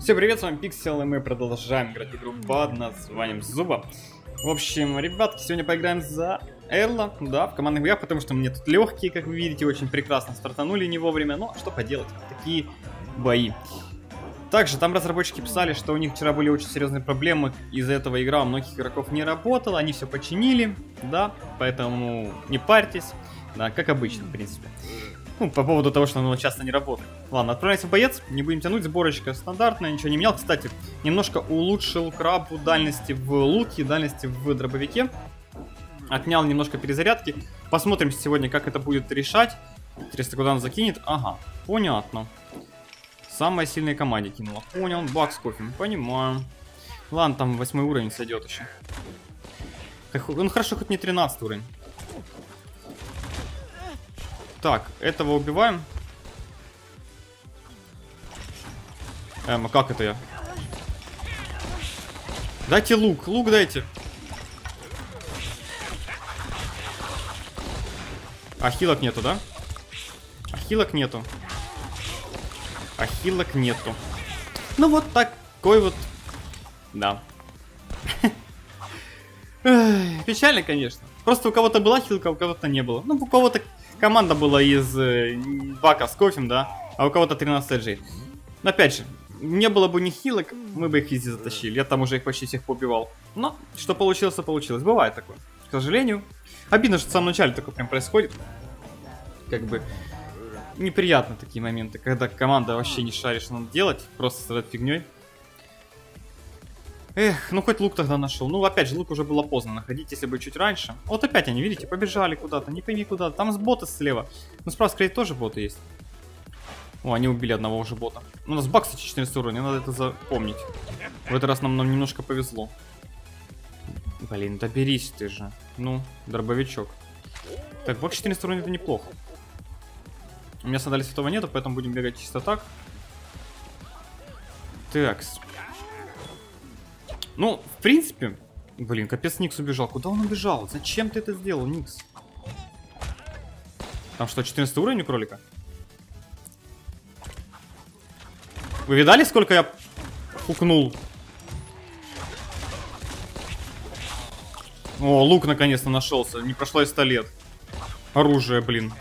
Всем привет, с вами Пиксел, и мы продолжаем играть в игру под названием Зуба. В общем, ребятки, сегодня поиграем за Эрла, да, в командных боях, потому что мне тут легкие, как вы видите, очень прекрасно стартанули не вовремя, но что поделать, такие бои. Также там разработчики писали, что у них вчера были очень серьезные проблемы, из-за этого игра у многих игроков не работала, они все починили, да, поэтому не парьтесь, да, как обычно, в принципе. Ну, по поводу того, что оно часто не работает. Ладно, отправляемся в боец, не будем тянуть, сборочка стандартная, ничего не менял. Кстати, немножко улучшил крабу дальности в луке, дальности в дробовике. Отнял немножко перезарядки. Посмотрим сегодня, как это будет решать. Интересно, куда он закинет. Ага, понятно. Самая сильная команде кинула. Понял, бак с кофе, понимаю. Ладно, там 8 уровень сойдет еще. Ну хорошо, хоть не 13 уровень. Так, этого убиваем. А как это я? Дайте лук, лук дайте. Ахилок нету, да? Ахилок нету. Ахилок нету. Ну вот такой вот. Да. Печально, конечно. Просто у кого-то была хилка, у кого-то не было. Ну, у кого-то команда была из бака с кофем, да, а у кого-то 13 эджей. Но опять же, не было бы ни хилок, мы бы их изи затащили. Я там уже их почти всех побивал. Но что получилось, то получилось. Бывает такое. К сожалению. Обидно, что в самом начале такое прям происходит. Как бы неприятно такие моменты, когда команда вообще не шарит, что надо делать, просто страдает фигней. Эх, ну хоть лук тогда нашел. Ну, опять же, лук уже было поздно находить, если бы чуть раньше. Вот опять они, видите, побежали куда-то, не пойми куда. Там с бота слева. Ну, справа, скорее, тоже боты есть. О, они убили одного уже бота. У нас баг, кстати, 14 уровня, надо это запомнить. В этот раз нам немножко повезло. Блин, доберись ты же. Ну, дробовичок. Так, баг 14 уровня, это неплохо. У меня сандали святого нету, поэтому будем бегать чисто так. Такс. Ну, в принципе... Блин, капец, Никс убежал. Куда он убежал? Зачем ты это сделал, Никс? Там что, 14 уровень у кролика? Вы видали, сколько я пукнул? О, лук наконец-то нашелся. Не прошло и 100 лет. Оружие, блин.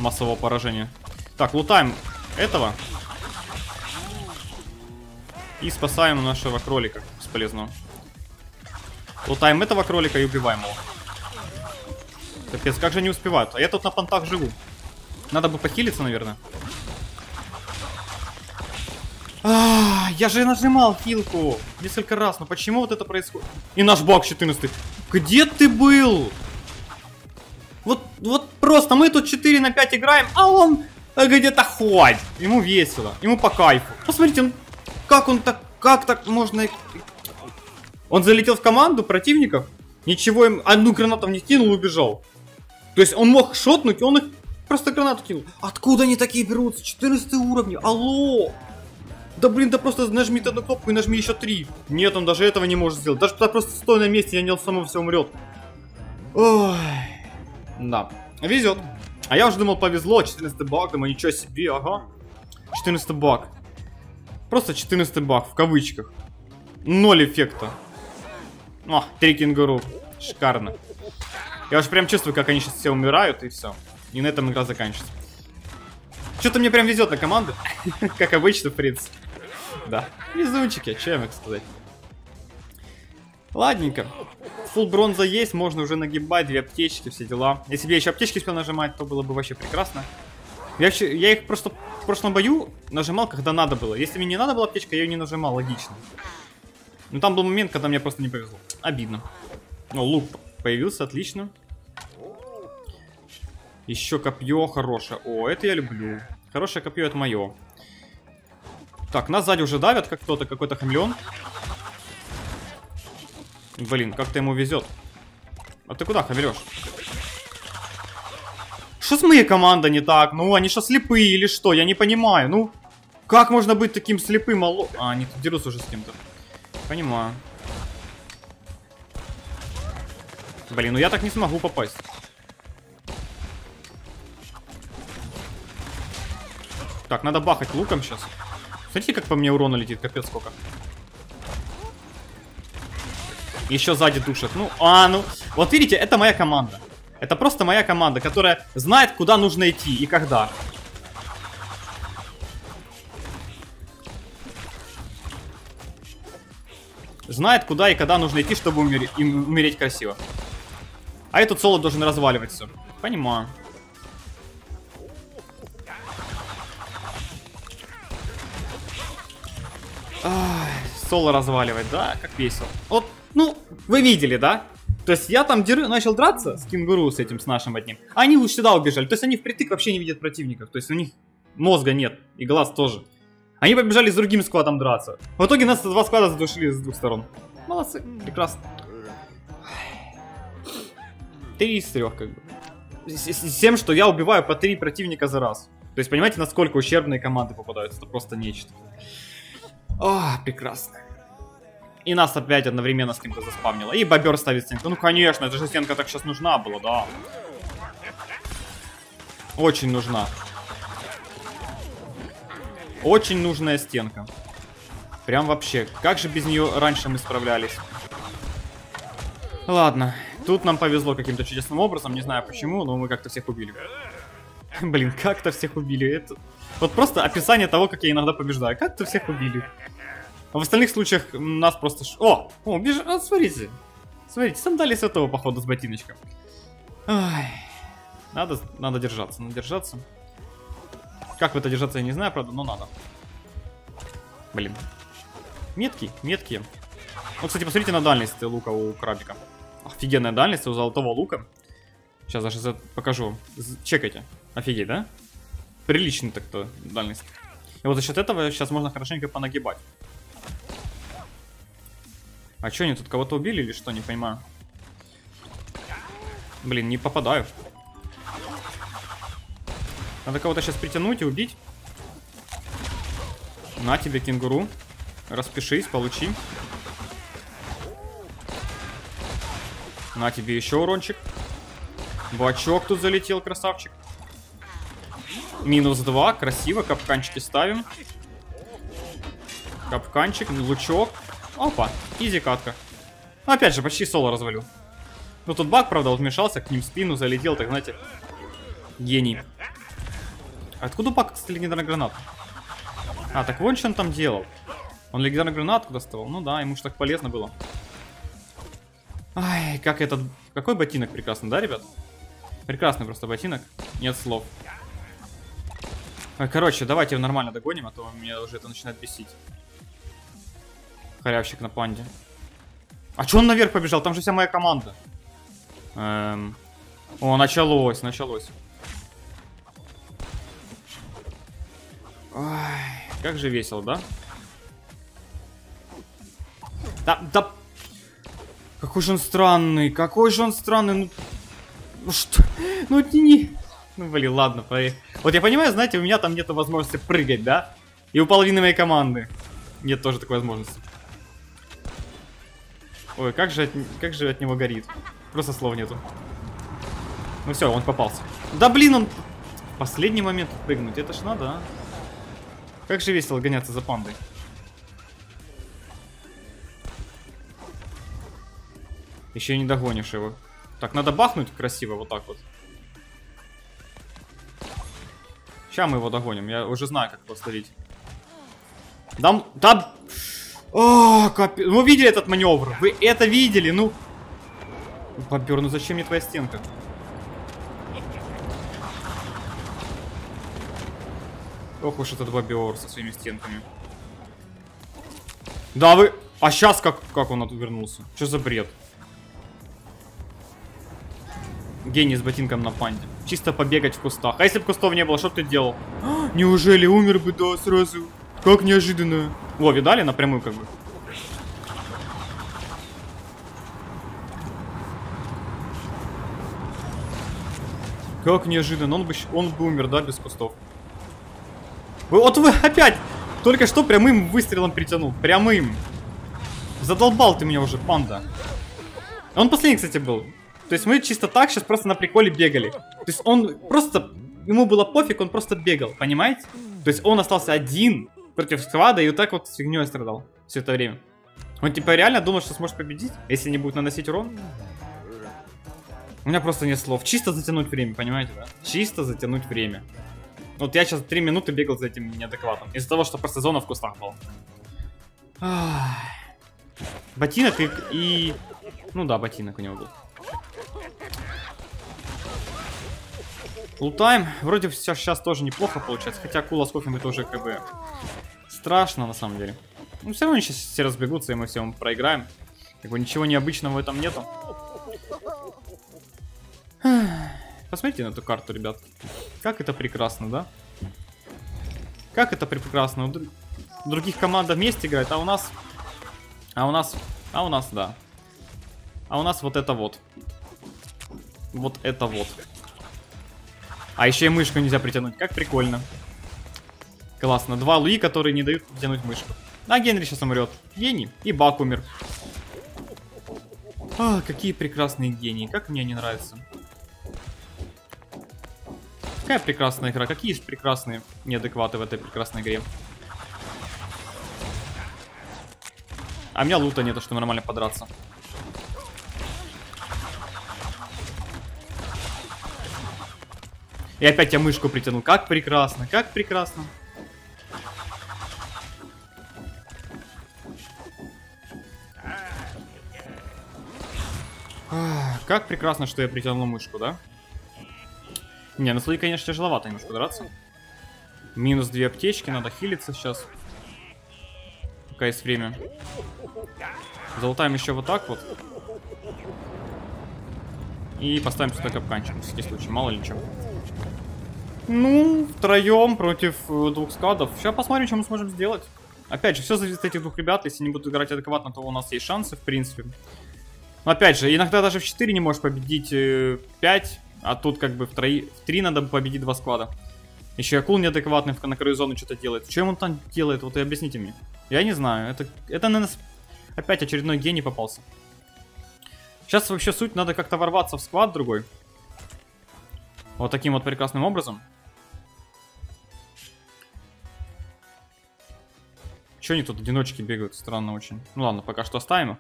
Массового поражения. Так, лутаем этого. И спасаем нашего кролика бесполезного. Лутаем этого кролика и убиваем его. Капец, как же не успевают? А я тут на понтах живу. Надо бы похилиться, наверное. Я же нажимал хилку несколько раз. Но почему вот это происходит? И наш баг 14. Где ты был? Вот просто мы тут 4 на 5 играем, а он где-то ходит. Ему весело, ему по кайфу. Посмотрите, он... Как так можно... Он залетел в команду противников, ничего им... Одну гранату не кинул и убежал. То есть он мог шотнуть, он их просто гранату кинул. Откуда они такие берутся? 14 уровни, алло! Да блин, да просто нажми одну кнопку и нажми еще 3. Нет, он даже этого не может сделать. Даже просто стоя на месте, я не само все умрет. Ой... Да, везет. А я уже думал, повезло, 14 баг, думаю, ничего себе, ага. 14 баг. Просто 14 баг, в кавычках. 0 эффекта. О, 3 кенгуру. Шикарно. Я уже прям чувствую, как они сейчас все умирают, и все. И на этом игра заканчивается. Что-то мне прям везет на команду. Как обычно, в принципе. Да. Везунчики, что я могу сказать. Ладненько. Фулл бронза есть, можно уже нагибать, 2 аптечки, все дела. Если бы я еще аптечки успел нажимать, то было бы вообще прекрасно. Я их просто в прошлом бою нажимал, когда надо было. Если мне не надо была аптечка, я ее не нажимал, логично. Но там был момент, когда мне просто не повезло. Обидно. О, лук появился, отлично. Еще копье хорошее. О, это я люблю. Хорошее копье, это мое. Так, нас сзади уже давят, как кто-то, какой-то хамелеон. Блин, как-то ему везет. А ты куда хамелешь? Что с моей командой не так? Ну, они что, слепые или что? Я не понимаю. Ну, как можно быть таким слепым? А, они тут дерутся уже с кем-то. Понимаю. Блин, ну я так не смогу попасть. Так, надо бахать луком сейчас. Смотрите, как по мне урона летит, капец сколько. Еще сзади душат. Ну, ну. Вот видите, это моя команда. Это просто моя команда, которая знает, куда нужно идти и когда. Знает, куда и когда нужно идти, чтобы умереть красиво. А этот соло должен разваливать все. Понимаю. Ай, соло разваливать, да? Как весело. Вот, ну, вы видели, да? То есть я там начал драться с кенгуру, с этим, с нашим одним. А они лучше сюда убежали. То есть они впритык вообще не видят противников. То есть у них мозга нет. И глаз тоже. Они побежали с другим складом драться. В итоге нас 2 склада задушили с 2 сторон. Молодцы, прекрасно. 3 из 3, как бы. С тем, что я убиваю по 3 противника за раз. То есть понимаете, насколько ущербные команды попадаются. Это просто нечто. Прекрасно. И нас опять одновременно с кем-то заспавнило. И бобер ставит стенку. Ну конечно, эта же стенка так сейчас нужна была, да. Очень нужна. Очень нужная стенка. Прям вообще. Как же без нее раньше мы справлялись? Ладно. Тут нам повезло каким-то чудесным образом. Не знаю почему, но мы как-то всех убили. Блин, как-то всех убили. Это... Вот просто описание того, как я иногда побеждаю. Как-то всех убили. А в остальных случаях нас просто... смотрите. Смотрите, сандали святого, походу, с ботиночком. Ой. Надо держаться, надо держаться. Как в это держаться, я не знаю, правда, но надо. Блин. Меткий, меткие. Вот, кстати, посмотрите на дальность лука у крабика. Офигенная дальность у золотого лука. Сейчас даже покажу. Чекайте. Офигеть, да? Приличный так-то дальность. И вот за счет этого сейчас можно хорошенько понагибать. А что, они тут кого-то убили или что? Не понимаю. Блин, не попадаю. Надо кого-то сейчас притянуть и убить. На тебе, кенгуру. Распишись, получи. На тебе еще урончик. Бачок тут залетел, красавчик. Минус 2, красиво, капканчики ставим. Капканчик, лучок. Опа, изи катка. Опять же, почти соло развалю. Ну тут баг, правда, вот вмешался, к ним в спину залетел, так знаете. Гений. Откуда баг, кстати, легендарная граната? Так вон что он там делал. Он легендарную гранатку доставал. Ну да, ему же так полезно было. Ай, как этот... Какой ботинок прекрасный, да, ребят? Прекрасный просто ботинок. Нет слов. Короче, давайте его нормально догоним, а то меня уже это начинает бесить. Халявщик на панде. А чё он наверх побежал? Там же вся моя команда. О, началось, началось. Ой, как же весело, да? Да. Какой же он странный, Ну что? Ну не. Ну блин, ладно, поехали. Вот я понимаю, знаете, у меня там нет возможности прыгать, да? И у половины моей команды нет тоже такой возможности. Ой, как же от него горит. Просто слов нету. Ну все, он попался. Да блин, он в последний момент прыгнуть, это ж надо, а? Как же весело гоняться за пандой. Еще и не догонишь его. Так, надо бахнуть красиво, вот так вот. Сейчас мы его догоним, я уже знаю, как его словить. Да... О, капец. Вы видели этот маневр? Вы это видели? Ну... Бобер, ну зачем мне твоя стенка? Ох уж этот бобер со своими стенками. Да вы... А сейчас как он отвернулся? Что за бред? Гений с ботинком на панде. Чисто побегать в кустах. А если бы кустов не было, что ты делал? Неужели умер бы, да, сразу? Как неожиданно. Во, видали? Напрямую как бы. Как неожиданно. Он бы умер, да, без кустов. Вот вы опять только что прямым выстрелом притянул. Прямым. Задолбал ты меня уже, панда. Он последний, кстати, был. То есть мы чисто так сейчас просто на приколе бегали. То есть он просто... Ему было пофиг, он просто бегал, понимаете? То есть он остался один против склада и вот так вот с фигней страдал все это время. Он типа реально думал, что сможет победить, если не будет наносить урон? У меня просто нет слов. Чисто затянуть время, понимаете, да? Чисто затянуть время. Вот я сейчас 3 минуты бегал за этим неадекватом. Из-за того, что просто зона в кустах была. Ботинок и... Ну да, ботинок у него был. Лутаем. Вроде сейчас тоже неплохо получается. Хотя акула с кофем это уже как бы... Страшно на самом деле. Ну все равно сейчас все разбегутся и мы всем проиграем. Как бы ничего необычного в этом нету. Посмотрите на эту карту, ребят. Как это прекрасно, да? Как это прекрасно. У других команд вместе играют, а у нас... А у нас, да. А у нас вот это вот. Вот это вот. А еще и мышку нельзя притянуть. Как прикольно. Классно. 2 Луи, которые не дают притянуть мышку. А Генри сейчас умрет. Гений. И Бак умер. Какие прекрасные гении. Как мне они нравятся. Какая прекрасная игра. Какие есть прекрасные неадекваты в этой прекрасной игре. А у меня лута нету, чтобы нормально подраться. И опять я мышку притянул. Как прекрасно, как прекрасно. Как прекрасно, что я притянул мышку, да? Не, на слой, конечно, тяжеловато немножко драться. Минус 2 аптечки, надо хилиться сейчас. Пока есть время. Залутаем еще вот так вот. И поставим сюда капканчик, на всякий случай, мало ли что. Ну, втроем против 2 складов. Сейчас посмотрим, что мы сможем сделать. Опять же, все зависит от этих 2 ребят. Если не будут играть адекватно, то у нас есть шансы, в принципе. Но опять же, иногда даже в 4 не можешь победить 5. А тут как бы в 3 надо победить 2 склада. Еще акул неадекватный на краю зоны что-то делает. Что он там делает? Вот и объясните мне. Я не знаю. Это на нас опять очередной гений попался. Сейчас вообще суть, надо как-то ворваться в склад другой. Вот таким вот прекрасным образом. Че они тут одиночки бегают? Странно очень. Ну ладно, пока что оставим их.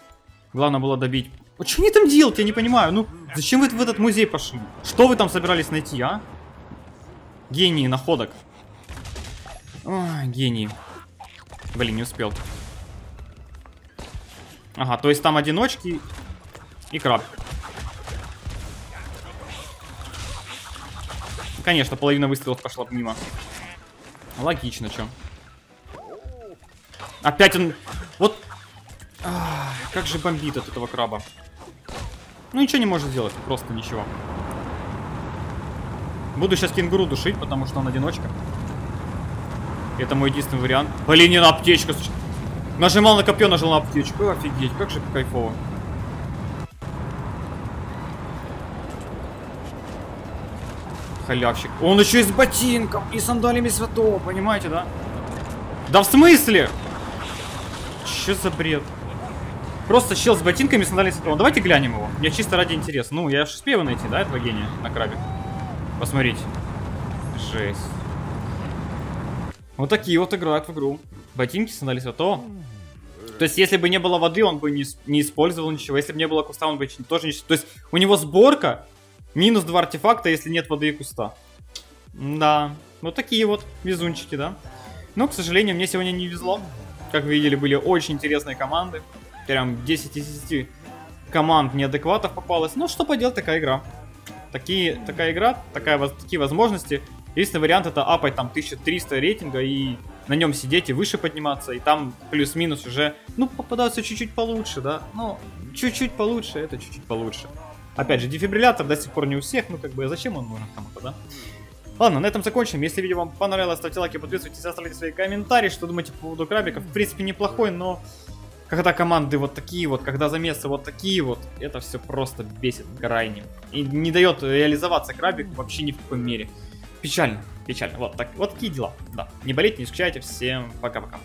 Главное было добить. Вот что они там делают, я не понимаю. Ну, зачем вы в этот музей пошли? Что вы там собирались найти, а? Гении находок. Ой, гении. Блин, не успел. Ага, то есть там одиночки и краб. Конечно, половина выстрелов пошла мимо. Логично, чё. Опять он... Вот... как же бомбит от этого краба. Ну, ничего не может сделать, просто ничего. Буду сейчас кенгуру душить, потому что он одиночка. Это мой единственный вариант. Блин, не на аптечку. Нажимал на копье, нажал на аптечку. Офигеть, как же кайфово. Халявщик. Он еще и с ботинком, и сандалями святого, понимаете, да? Да в смысле? Че за бред? Просто чел с ботинками и сандалями святого. Давайте глянем его. Я чисто ради интереса. Ну, я же успею найти, да, этого гения на крабе. Посмотрите. Жесть. Вот такие вот играют в игру. Ботинки, сандали святого. То есть, если бы не было воды, он бы не использовал ничего. Если бы не было куста, он бы тоже ничего. То есть, у него сборка минус 2 артефакта, если нет воды и куста. Да. Вот такие вот везунчики, да. Но, к сожалению, мне сегодня не везло. Как вы видели, были очень интересные команды. Прям 10 из 10 команд неадекватов попалось. Ну, что поделать, такая игра. Такая игра, такие возможности. Единственный вариант — это апать там 1300 рейтинга и на нем сидеть и выше подниматься. И там плюс-минус уже, ну, попадаются чуть-чуть получше, да. Ну, чуть-чуть получше, это чуть-чуть получше. Опять же, дефибриллятор до сих пор не у всех, ну, как бы, зачем он нужен кому-то, да? Ладно, на этом закончим. Если видео вам понравилось, ставьте лайки, подписывайтесь, оставляйте свои комментарии, что думаете по поводу крабиков. В принципе, неплохой, но когда команды вот такие вот, когда замесы вот такие вот, это все просто бесит крайне. И не дает реализоваться крабик вообще ни в какой мере. Печально, печально. Вот такие дела. Да. Не болейте, не скучайте. Всем пока-пока.